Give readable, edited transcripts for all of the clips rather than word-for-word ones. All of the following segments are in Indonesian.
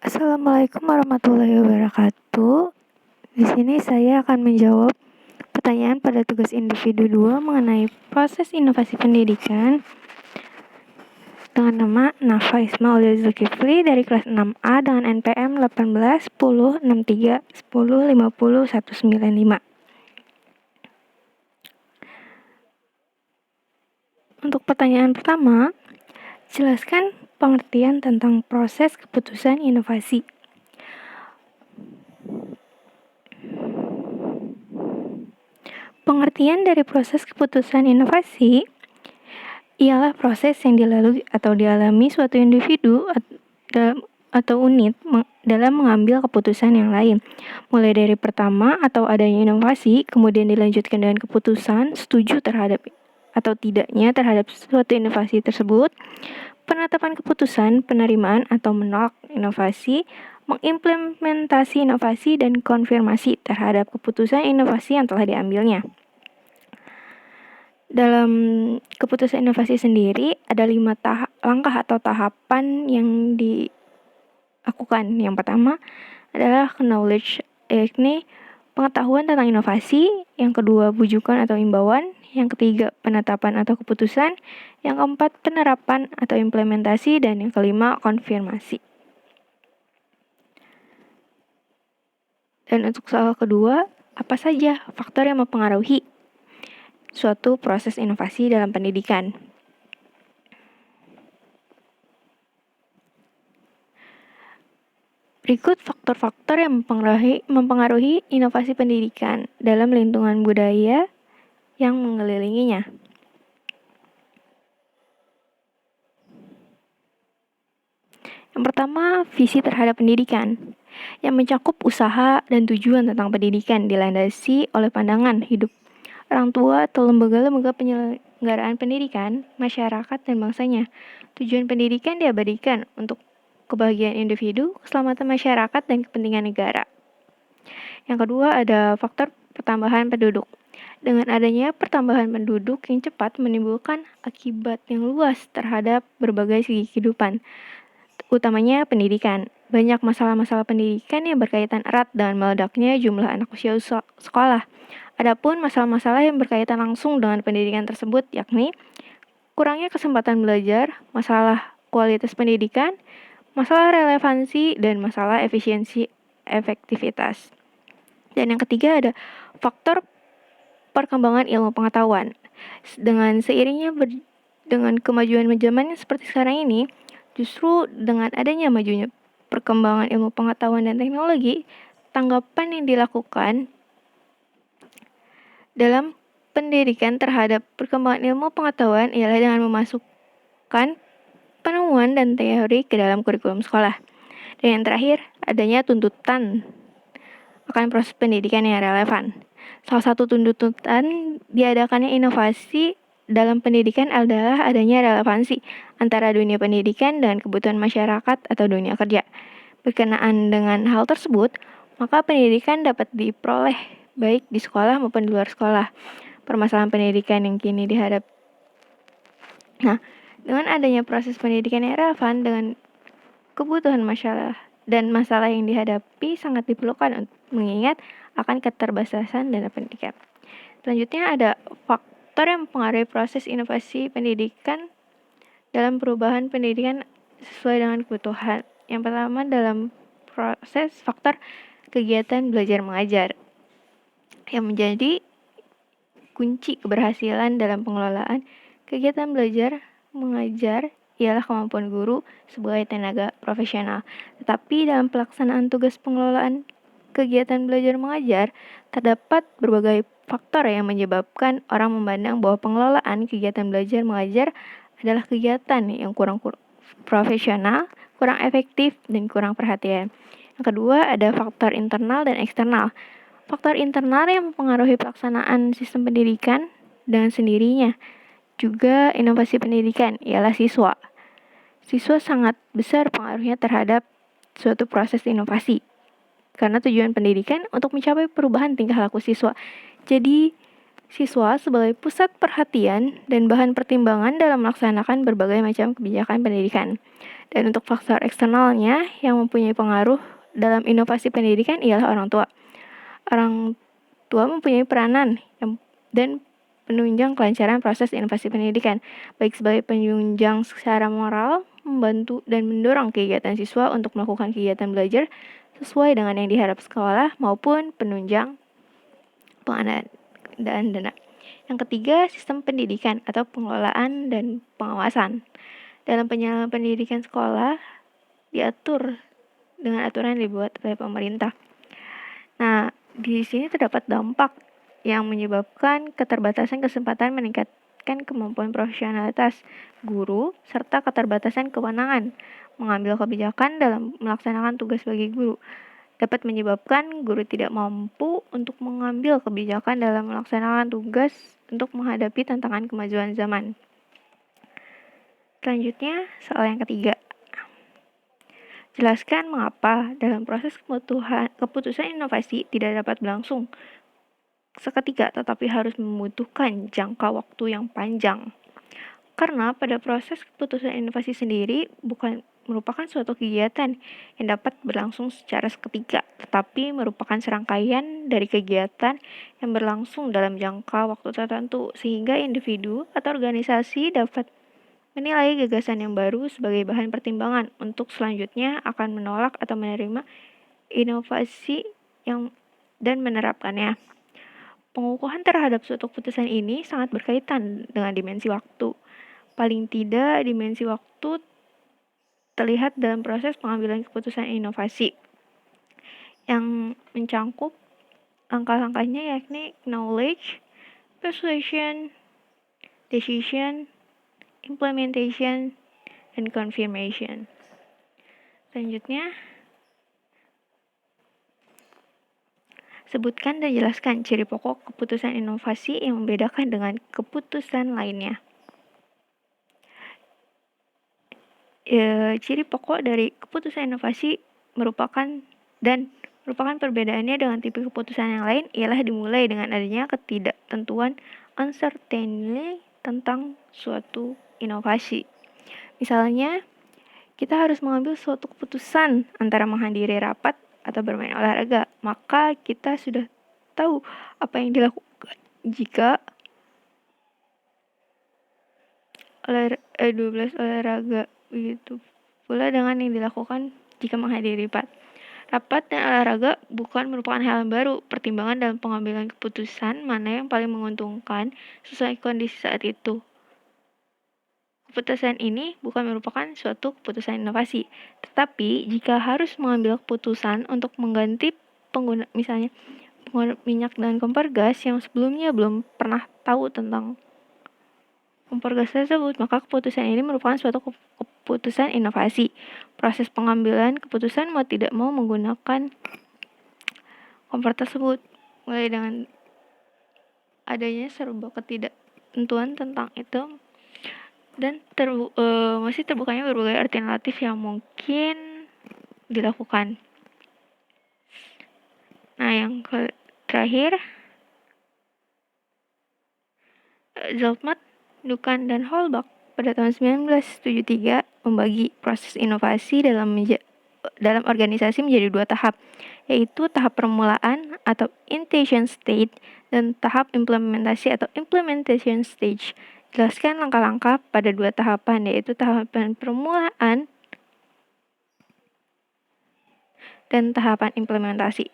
Assalamualaikum warahmatullahi wabarakatuh. Di sini saya akan menjawab pertanyaan pada tugas individu 2 mengenai proses inovasi pendidikan dengan nama Nafa Ismail Zulkifli dari kelas 6A dengan NPM 18 10 63 10 50 195. Untuk pertanyaan pertama, jelaskan pengertian tentang proses keputusan inovasi. Pengertian dari proses keputusan inovasi ialah proses yang dilalui atau dialami suatu individu atau unit dalam mengambil keputusan yang lain. Mulai dari pertama atau adanya inovasi, kemudian dilanjutkan dengan keputusan setuju terhadap atau tidaknya terhadap suatu inovasi tersebut, penetapan keputusan, penerimaan atau menolak inovasi, mengimplementasi inovasi, dan konfirmasi terhadap keputusan inovasi yang telah diambilnya. Dalam keputusan inovasi sendiri, ada 5 langkah atau tahapan yang dilakukan. Yang pertama adalah knowledge, yakni pengetahuan tentang inovasi. Yang kedua, bujukan atau imbauan. Yang ketiga, penetapan atau keputusan. Yang keempat, penerapan atau implementasi. Dan yang kelima, konfirmasi. Dan untuk soal kedua, apa saja faktor yang mempengaruhi suatu proses inovasi dalam pendidikan? Berikut faktor-faktor yang mempengaruhi inovasi pendidikan dalam lingkungan budaya yang mengelilinginya. Yang pertama, visi terhadap pendidikan, yang mencakup usaha dan tujuan tentang pendidikan dilandasi oleh pandangan hidup orang tua atau lembaga-lembaga penyelenggaraan pendidikan, masyarakat, dan bangsanya. Tujuan pendidikan diabadikan untuk kebahagiaan individu, keselamatan masyarakat, dan kepentingan negara. Yang kedua, ada faktor pertambahan penduduk. Dengan adanya pertambahan penduduk yang cepat menimbulkan akibat yang luas terhadap berbagai segi kehidupan, utamanya pendidikan. Banyak masalah-masalah pendidikan yang berkaitan erat dengan meledaknya jumlah anak usia sekolah. Adapun masalah-masalah yang berkaitan langsung dengan pendidikan tersebut, yakni kurangnya kesempatan belajar, masalah kualitas pendidikan, masalah relevansi, dan masalah efisiensi efektivitas. Dan yang ketiga ada faktor perkembangan ilmu pengetahuan. Dengan seiringnya dengan kemajuan zaman seperti sekarang ini, justru dengan adanya majunya perkembangan ilmu pengetahuan dan teknologi, tanggapan yang dilakukan dalam pendidikan terhadap perkembangan ilmu pengetahuan ialah dengan memasukkan penemuan dan teori ke dalam kurikulum sekolah. Dan yang terakhir, adanya tuntutan akan proses pendidikan yang relevan. Salah satu tuntutan diadakannya inovasi dalam pendidikan adalah adanya relevansi antara dunia pendidikan dan kebutuhan masyarakat atau dunia kerja. Berkenaan dengan hal tersebut, maka pendidikan dapat diperoleh baik di sekolah maupun di luar sekolah. Permasalahan pendidikan yang kini dihadapi. Nah, dengan adanya proses pendidikan yang relevan dengan kebutuhan masalah yang dihadapi sangat diperlukan untuk mengingat akan keterbatasan dana pendidikan. Selanjutnya ada faktor yang mempengaruhi proses inovasi pendidikan dalam perubahan pendidikan sesuai dengan kebutuhan. Yang pertama dalam proses faktor kegiatan belajar mengajar yang menjadi kunci keberhasilan dalam pengelolaan kegiatan belajar mengajar ialah kemampuan guru sebagai tenaga profesional. Tetapi dalam pelaksanaan tugas pengelolaan kegiatan belajar mengajar, terdapat berbagai faktor yang menyebabkan orang memandang bahwa pengelolaan kegiatan belajar mengajar adalah kegiatan yang kurang profesional, kurang efektif, dan kurang perhatian. Yang kedua, ada faktor internal dan eksternal. Faktor internal yang mempengaruhi pelaksanaan sistem pendidikan dengan sendirinya. Juga inovasi pendidikan ialah siswa. Siswa sangat besar pengaruhnya terhadap suatu proses inovasi. Karena tujuan pendidikan untuk mencapai perubahan tingkah laku siswa. Jadi, siswa sebagai pusat perhatian dan bahan pertimbangan dalam melaksanakan berbagai macam kebijakan pendidikan. Dan untuk faktor eksternalnya yang mempunyai pengaruh dalam inovasi pendidikan ialah orang tua. Orang tua mempunyai peranan dan penunjang kelancaran proses inovasi pendidikan, baik sebagai penunjang secara moral, membantu dan mendorong kegiatan siswa untuk melakukan kegiatan belajar sesuai dengan yang diharap sekolah, maupun penunjang pengadaan dana. Yang ketiga, sistem pendidikan atau pengelolaan dan pengawasan. Dalam penyelenggaraan pendidikan sekolah diatur dengan aturan yang dibuat oleh pemerintah. Nah, di sini terdapat dampak yang menyebabkan keterbatasan kesempatan meningkatkan kemampuan profesionalitas guru serta keterbatasan kewenangan mengambil kebijakan dalam melaksanakan tugas sebagai guru. Dapat menyebabkan guru tidak mampu untuk mengambil kebijakan dalam melaksanakan tugas untuk menghadapi tantangan kemajuan zaman. Selanjutnya, soal yang ketiga. Jelaskan mengapa dalam proses keputusan inovasi tidak dapat berlangsung seketika, tetapi harus membutuhkan jangka waktu yang panjang. Karena pada proses keputusan inovasi sendiri bukan merupakan suatu kegiatan yang dapat berlangsung secara seketika, tetapi merupakan serangkaian dari kegiatan yang berlangsung dalam jangka waktu tertentu, sehingga individu atau organisasi dapat menilai gagasan yang baru sebagai bahan pertimbangan untuk selanjutnya akan menolak atau menerima inovasi dan menerapkannya. Pengukuhan terhadap suatu keputusan ini sangat berkaitan dengan dimensi waktu. Paling tidak, dimensi waktu terlihat dalam proses pengambilan keputusan inovasi yang mencangkup langkah-langkahnya, yakni knowledge, persuasion, decision, implementation, dan confirmation. Selanjutnya, sebutkan dan jelaskan ciri pokok keputusan inovasi yang membedakan dengan keputusan lainnya. Ciri pokok dari keputusan inovasi merupakan perbedaannya dengan tipe keputusan yang lain ialah dimulai dengan adanya ketidaktentuan uncertainty tentang suatu inovasi. Misalnya, kita harus mengambil suatu keputusan antara menghadiri rapat atau bermain olahraga, maka kita sudah tahu apa yang dilakukan jika 12 olahraga. Begitu pula dengan yang dilakukan jika menghadiri rapat dan olahraga bukan merupakan hal yang baru. Pertimbangan dalam pengambilan keputusan mana yang paling menguntungkan sesuai kondisi saat itu. Keputusan ini bukan merupakan suatu keputusan inovasi, tetapi jika harus mengambil keputusan untuk mengganti pengguna minyak dan kompor gas yang sebelumnya belum pernah tahu tentang kompor gas tersebut, maka keputusan ini merupakan suatu keputusan inovasi. Proses pengambilan keputusan mau tidak mau menggunakan kompor tersebut, mulai dengan adanya serba ketidaktentuan tentang itu dan masih terbukanya berbagai alternatif yang mungkin dilakukan. Nah, yang terakhir, Zaltman, Duncan, dan Holbach pada tahun 1973 membagi proses inovasi dalam organisasi menjadi 2 tahap, yaitu tahap permulaan atau intention state dan tahap implementasi atau implementation stage. Jelaskan langkah-langkah pada 2 tahapan, yaitu tahapan permulaan dan tahapan implementasi.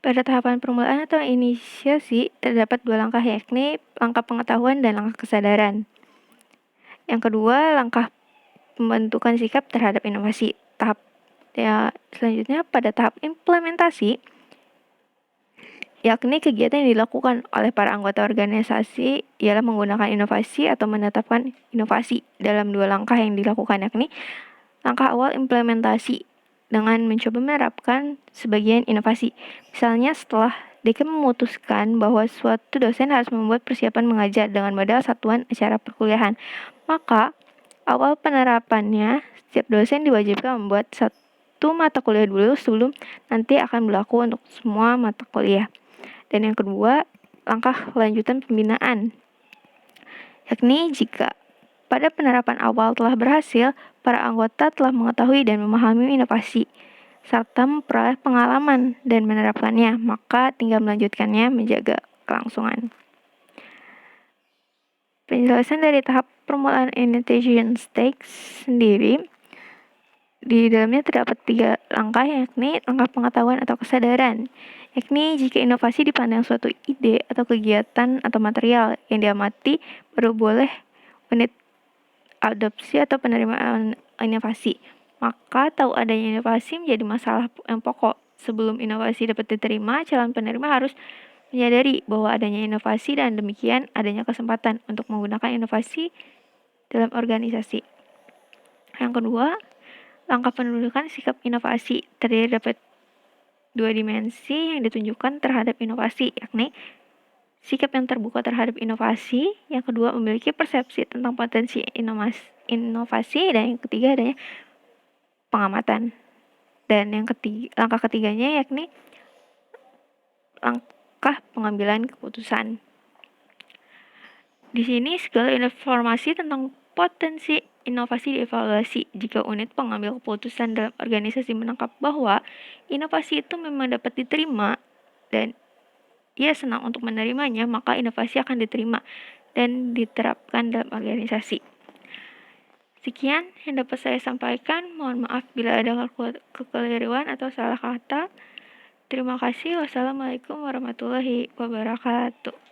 Pada tahapan permulaan atau inisiasi terdapat 2 langkah, yakni langkah pengetahuan dan langkah kesadaran. Yang kedua, langkah pembentukan sikap terhadap inovasi. Selanjutnya pada tahap implementasi, yakni kegiatan yang dilakukan oleh para anggota organisasi ialah menggunakan inovasi atau menetapkan inovasi. Dalam 2 langkah yang dilakukan, yakni langkah awal implementasi dengan mencoba menerapkan sebagian inovasi. Misalnya, setelah dekan memutuskan bahwa suatu dosen harus membuat persiapan mengajar dengan modal satuan acara perkuliahan, maka awal penerapannya setiap dosen diwajibkan membuat satu mata kuliah dulu sebelum nanti akan berlaku untuk semua mata kuliah. Dan yang kedua, langkah lanjutan pembinaan, yakni jika pada penerapan awal telah berhasil, para anggota telah mengetahui dan memahami inovasi, serta memperoleh pengalaman dan menerapkannya, maka tinggal melanjutkannya menjaga kelangsungan. Penjelasan dari tahap permulaan initiation stage sendiri, di dalamnya terdapat 3 langkah, yakni langkah pengetahuan atau kesadaran, yakni jika inovasi dipandang suatu ide atau kegiatan atau material yang diamati, baru boleh unit adopsi atau penerimaan inovasi. Maka tahu adanya inovasi menjadi masalah yang pokok. Sebelum inovasi dapat diterima, calon penerima harus menyadari bahwa adanya inovasi dan demikian adanya kesempatan untuk menggunakan inovasi dalam organisasi. Yang kedua, langkah pendudukan sikap inovasi terdiri dapat 2 dimensi yang ditunjukkan terhadap inovasi, yakni sikap yang terbuka terhadap inovasi, yang kedua memiliki persepsi tentang potensi inovasi, dan yang ketiga adanya pengamatan. Dan yang langkah ketiganya yakni langkah pengambilan keputusan. Di sini segala informasi tentang potensi inovasi dievaluasi. Jika unit pengambil keputusan dalam organisasi menangkap bahwa inovasi itu memang dapat diterima dan ia senang untuk menerimanya, maka inovasi akan diterima dan diterapkan dalam organisasi. Sekian yang dapat saya sampaikan. Mohon maaf bila ada kekeliruan atau salah kata. Terima kasih. Wassalamualaikum warahmatullahi wabarakatuh.